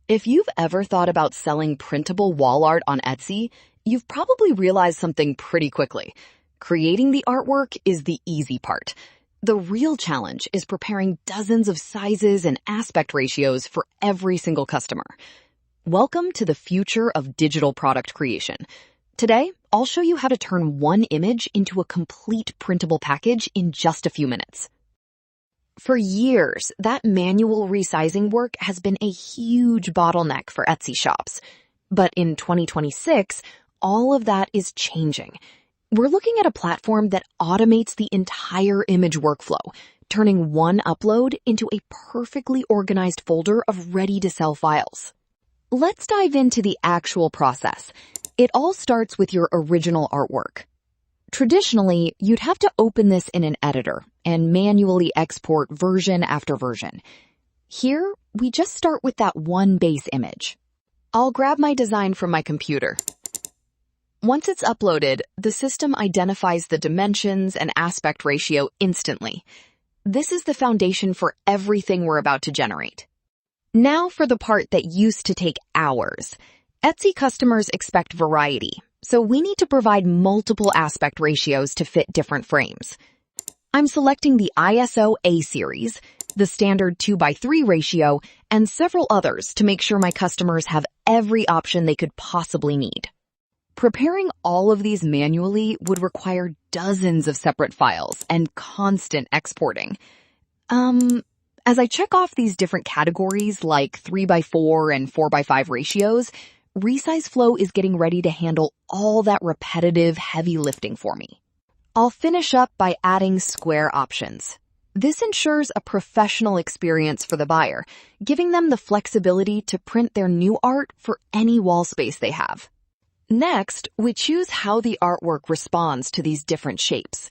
If you've ever thought about selling printable wall art on Etsy, you've probably realized something pretty quickly. Creating the artwork is the easy part. The real challenge is preparing dozens of sizes and aspect ratios for every single customer. Welcome to the future of digital product creation. Today, I'll show you how to turn one image into a complete printable package in just a few minutes. For years, that manual resizing work has been a huge bottleneck for Etsy shops. But in 2026, all of that is changing. We're looking at a platform that automates the entire image workflow, turning one upload into a perfectly organized folder of ready-to-sell files. Let's dive into the actual process. It all starts with your original artwork. Traditionally, you'd have to open this in an editor and manually export version after version. Here, we just start with that one base image. I'll grab my design from my computer. Once it's uploaded, the system identifies the dimensions and aspect ratio instantly. This is the foundation for everything we're about to generate. Now for the part that used to take hours. Etsy customers expect variety, so we need to provide multiple aspect ratios to fit different frames. I'm selecting the ISO A series, the standard 2:3 ratio, and several others to make sure my customers have every option they could possibly need. Preparing all of these manually would require dozens of separate files and constant exporting. As I check off these different categories like 3:4 and 4:5 ratios, ResizeFlow is getting ready to handle all that repetitive, heavy lifting for me. I'll finish up by adding square options. This ensures a professional experience for the buyer, giving them the flexibility to print their new art for any wall space they have. Next, we choose how the artwork responds to these different shapes.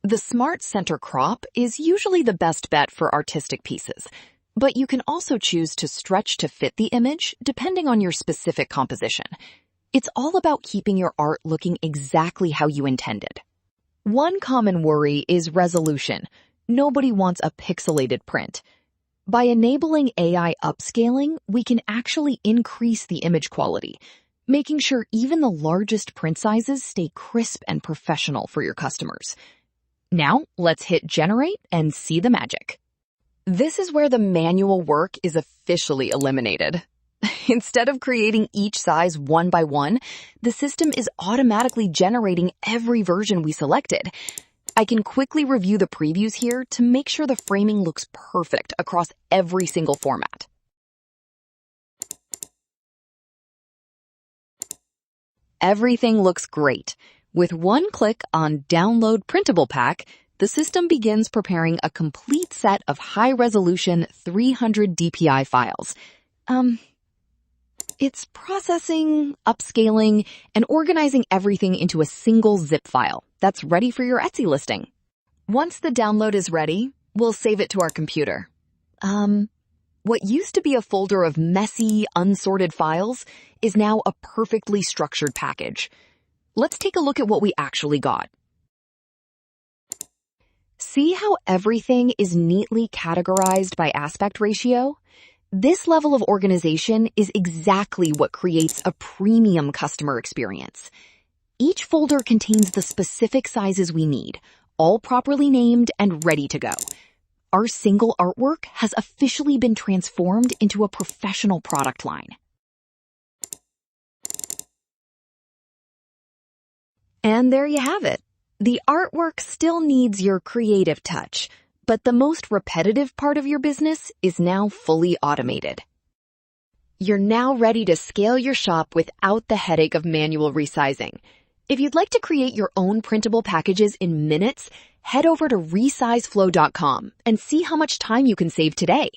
The Smart Center Crop is usually the best bet for artistic pieces, but you can also choose to stretch to fit the image depending on your specific composition. It's all about keeping your art looking exactly how you intended. One common worry is resolution. Nobody wants a pixelated print. By enabling AI upscaling, we can actually increase the image quality, making sure even the largest print sizes stay crisp and professional for your customers. Now, let's hit generate and see the magic. This is where the manual work is officially eliminated. Instead of creating each size one by one, the system is automatically generating every version we selected. I can quickly review the previews here to make sure the framing looks perfect across every single format. Everything looks great. With one click on Download Printable Pack, the system begins preparing a complete set of high-resolution 300 DPI files. It's processing, upscaling, and organizing everything into a single zip file that's ready for your Etsy listing. Once the download is ready, we'll save it to our computer. What used to be a folder of messy, unsorted files is now a perfectly structured package. Let's take a look at what we actually got. See how everything is neatly categorized by aspect ratio? This level of organization is exactly what creates a premium customer experience. Each folder contains the specific sizes we need, all properly named and ready to go. Our single artwork has officially been transformed into a professional product line. And there you have it. The artwork still needs your creative touch, but the most repetitive part of your business is now fully automated. You're now ready to scale your shop without the headache of manual resizing. If you'd like to create your own printable packages in minutes, head over to ResizeFlow.com and see how much time you can save today.